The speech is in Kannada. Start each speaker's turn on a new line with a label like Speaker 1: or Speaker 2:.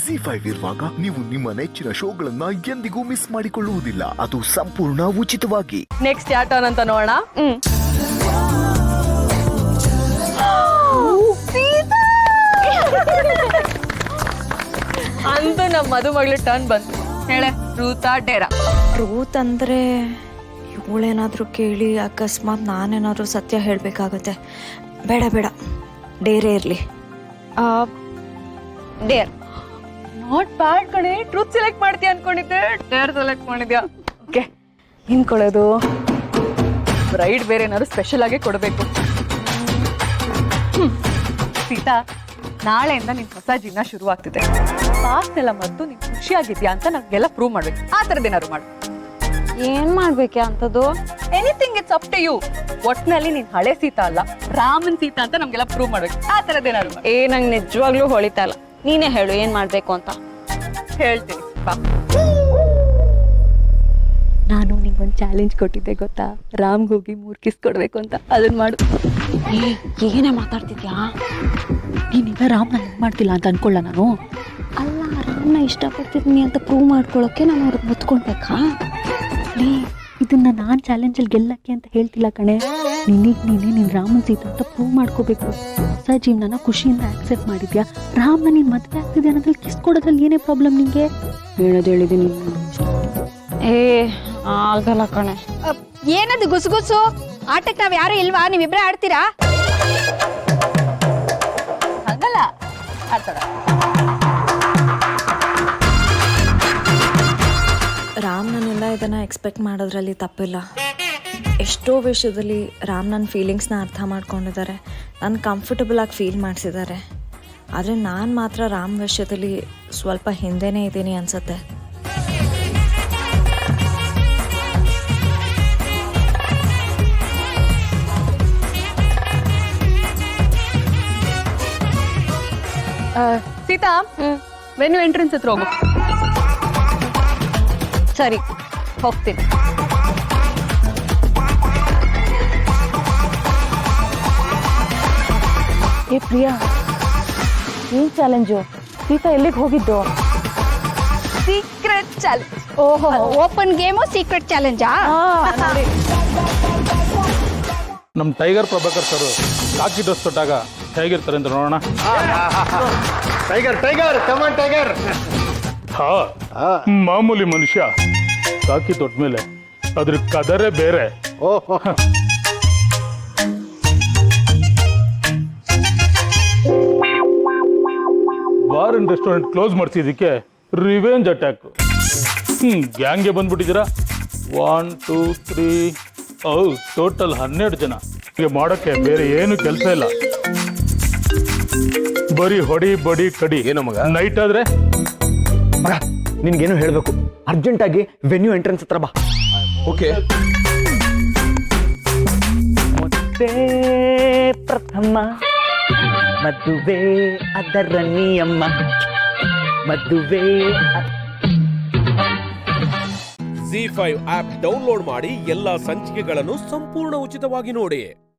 Speaker 1: ZEE5 ಇರುವಾಗ ನೀವು ನಿಮ್ಮ ನೆಚ್ಚಿನ ಶೋಗಳನ್ನ ಎಂದಿಗೂ ಮಿಸ್ ಮಾಡಿಕೊಳ್ಳುವುದಿಲ್ಲ. ಅದು ಸಂಪೂರ್ಣ ಉಚಿತವಾಗಿ.
Speaker 2: ನೆಕ್ಸ್ಟ್ ಯಾವ ಟರ್ನ್ ಅಂತ ನೋಡೋಣ. ಅಂತೂ ನಮ್ಮ ಮದುಮಗಳ ಟರ್ನ್ ಬಂತು. ಹೇಳೆ, ಟ್ರೂತಾ ಡೇರಾ?
Speaker 3: ಟ್ರೂತ್ ಅಂದ್ರೆ ಇವಳೇನಾದ್ರೂ ಕೇಳಿ ಅಕಸ್ಮಾತ್ ನಾನೇನಾದ್ರೂ ಸತ್ಯ ಹೇಳ್ಬೇಕಾಗತ್ತೆ. ಬೇಡ ಬೇಡ, ಡೇರೇ ಇರ್ಲಿ.
Speaker 2: ಡೇರ್. ನಾಟ್ ಬ್ಯಾಡ್ ಕಣೆ. ಟ್ರೂತ್ ಸೆಲೆಕ್ಟ್ ಮಾಡ್ತೀಯ ಅನ್ಕೊಂಡಿದ್ದೆ, ಡೇರ್ ಸೆಲೆಕ್ಟ್ ಮಾಡಿದ್ಯಾ. ಓಕೆ, ಹಿಂದ್ಕೊಳ್ಳೋದು ಬ್ರೈಡ್ ಬೇರೆ ಏನಾದ್ರು ಸ್ಪೆಷಲ್ ಆಗಿ ಕೊಡಬೇಕು. ಸೀತಾ, ನಾಳೆಯಿಂದ ನಿನ್ ಹೊಸ ಜೀವನ ಶುರು ಆಗ್ತಿದೆ. ಪಾಸ್ಟ್ ಎಲ್ಲ ಮದ್ದು ನೀನ್ ಖುಷಿಯಾಗಿದ್ಯಾ ಅಂತ ನಮ್ಗೆಲ್ಲ ಪ್ರೂವ್ ಮಾಡ್ಬೇಕು. ಆ ಥರದ್ದೇನಾದ್ರು ಮಾಡು.
Speaker 3: ಏನ್ ಮಾಡ್ಬೇಕೆ ಅಂತದ್ದು?
Speaker 2: Anything, it's up to you. ಒಟ್ನಲ್ಲಿ ನೀನ್ ಹಳೆ ಸೀತಾ ಅಲ್ಲ, ರಾಮನ್ ಸೀತಾ ಅಂತ ನಮ್ಗೆಲ್ಲ ಪ್ರೂವ್ ಮಾಡ್ಬೇಕು. ಆ ಥರದ್ದೇನಾದ್ರು ಮಾಡು.
Speaker 3: ನಂಗೆ ನಿಜವಾಗ್ಲೂ ಹೊಳಿತಾ ಇಲ್ಲ. ನೀನೇ ಹೇಳು ಏನ್ ಮಾಡ್ಬೇಕು ಅಂತ.
Speaker 2: ಹೇಳ್ತೀನಿ ಬಾ. ನಾನು ನಿಂಗೊಂದು ಚಾಲೆಂಜ್ ಕೊಟ್ಟಿದ್ದೆ ಗೊತ್ತಾ? ರಾಮ್ಗೆ ಹೋಗಿ 3 ಕಿಸ್ ಕೊಡ್ಬೇಕು ಅಂತ. ಅದನ್ನ ಮಾಡು.
Speaker 3: ಏನೇ ಮಾತಾಡ್ತಿದ್ಯಾ?
Speaker 2: ನೀನೀಗ ರಾಮ್ನ ಲವ್ ಮಾಡ್ತಿಲ್ಲ ಅಂತ ಅನ್ಕೊಳ್ಳ ನಾನು.
Speaker 3: ಅಲ್ಲ, ರಾಮ್ನ ಇಷ್ಟಪಡ್ತಿದ್ನಿ ಅಂತ ಪ್ರೂವ್ ಮಾಡ್ಕೊಳಕ್ಕೆ ನಾನು ಅವ್ರಿಗೆ ಮುತ್ಕೊಳ್ಬೇಕಾ?
Speaker 2: ಇದನ್ನ ನಾನ್ ಚಾಲೆಂಜಲ್ಲಿ ಗೆಲ್ಲಕ್ಕೆ ಅಂತ ಹೇಳ್ತಿಲ್ಲ ಕಣೆ. ನೀನೇ ನೀನ್ ರಾಮನ್ ಸೀತಾ ಅಂತ ಪ್ರೂವ್ ಮಾಡ್ಕೋಬೇಕು. ಹೊಸ ಜೀವನನ ಖುಷಿಯಿಂದ ಆಕ್ಸೆಪ್ಟ್ ಮಾಡಿದ್ಯಾ. ರಾಮ್ನ ನೀನ್ ಮದುವೆ ಆಗ್ತಿದ್ಯಾ ಅನ್ನೋದ್ರಲ್ಲಿ ಕಿಸ್ ಕೊಡೋದ್ರಲ್ಲಿ ಏನೇ ಪ್ರಾಬ್ಲಮ್ ನಿಂಗೆ? ಹೇಳಿದೀನಿ.
Speaker 3: ಆಗಲ್ಲ ಕಣೆ.
Speaker 4: ಏನದು ಗುಸುಗುಸು? ಆಟಕ್ಕೆ ನಾವ್ ಯಾರು ಇಲ್ವಾ? ನೀವಿಬ್ರೇ ಆಡ್ತೀರಾ?
Speaker 2: ಹಂಗಲ್ಲ, ಆಡ್ತಾರ.
Speaker 3: ರಾಮ್ ನನ್ನೆಲ್ಲ ಇದನ್ನ ಎಕ್ಸ್ಪೆಕ್ಟ್ ಮಾಡೋದ್ರಲ್ಲಿ ತಪ್ಪಿಲ್ಲ. ಎಷ್ಟೋ ವಿಷಯದಲ್ಲಿ ರಾಮ್ ನನ್ನ ಫೀಲಿಂಗ್ಸ್ನ ಅರ್ಥ ಮಾಡ್ಕೊಂಡಿದ್ದಾರೆ, ನಾನು ಕಂಫರ್ಟಬಲ್ ಆಗಿ ಫೀಲ್ ಮಾಡಿಸಿದ್ದಾರೆ. ಆದರೆ ನಾನು ಮಾತ್ರ ರಾಮ್ ವಿಷಯದಲ್ಲಿ ಸ್ವಲ್ಪ ಹಿಂದೆನೇ ಇದ್ದೀನಿ ಅನ್ಸುತ್ತೆ.
Speaker 2: ಸೀತಾ, ವೆನ್ಯೂ ಎಂಟ್ರೆನ್ಸ್ ಹತ್ರ ಹೋಗು.
Speaker 3: ಸರಿ, ಹೋಗ್ತೀನಿ.
Speaker 2: ಏ ಪ್ರಿಯಾ, ಏನ್ ಚಾಲೆಂಜು? ಸೀತಾ ಎಲ್ಲಿಗೆ ಹೋಗಿದ್ದು? Secret challenge.
Speaker 4: ಓಹೋ, ಓಪನ್ ಗೇಮು ಸೀಕ್ರೆಟ್ ಚಾಲೆಂಜಾ?
Speaker 5: ನಮ್ಮ ಟೈಗರ್ ಪ್ರಭಾಕರ್ ಸರ್ ಕಾಕಿ ಡ್ರೆಸ್ ತೊಟ್ಟಾಗ ಹೇಗಿರ್ತಾರೆ ಅಂತ ನೋಡೋಣ.
Speaker 6: ಟೈಗರ್ ಟೈಗರ್ ಕಮಾನ್ ಟೈಗರ್.
Speaker 5: ಹಾ, ಮಾಮೂಲಿ ಮನುಷ್ಯ ಕಾಕಿ ತೊಟ್ಟ ಮೇಲೆ ಅದ್ರ ಕದರೇ ಬೇರೆ.
Speaker 6: ಓಹೋ,
Speaker 5: ಬಾರ್ ಅಂಡ್ ರೆಸ್ಟೋರೆಂಟ್ ಕ್ಲೋಸ್ ಮಾಡಿಸಿದ್ದಕ್ಕೆ ರಿವೆಂಜ್ ಅಟ್ಯಾಕ್. ಗ್ಯಾಂಗ್ಗೆ ಬಂದ್ಬಿಟ್ಟಿದ್ದೀರಾ. 1 2 3 ಟೋಟಲ್ 12 ಜನ. ಹೀಗೆ ಮಾಡೋಕ್ಕೆ ಬೇರೆ ಏನು ಕೆಲಸ ಇಲ್ಲ. ಬರೀ ಹೊಡಿ ಬಡಿ ಕಡಿ.
Speaker 6: ಏನೋ ಮಗ?
Speaker 5: ನೈಟ್ ಆದ್ರೆ
Speaker 6: ಮಗ ನಿನ್ಗೇನು ಹೇಳ್ಬೇಕು, ಅರ್ಜೆಂಟ್ ಆಗಿ ವೆನ್ಯೂ ಎಂಟ್ರೆನ್ಸ್ ಹತ್ರ ಬಾ.
Speaker 5: ಓಕೆ.
Speaker 7: ಮುದ್ದೆ ಪ್ರಥಮ ಮದುವೆ ಅದರ ನಿಯಮ ಮದುವೆ.
Speaker 8: ZEE5 ಆಪ್ ಡೌನ್ಲೋಡ್ ಮಾಡಿ ಎಲ್ಲಾ ಸಂಚಿಕೆಗಳನ್ನು ಸಂಪೂರ್ಣ ಉಚಿತವಾಗಿ ನೋಡಿ.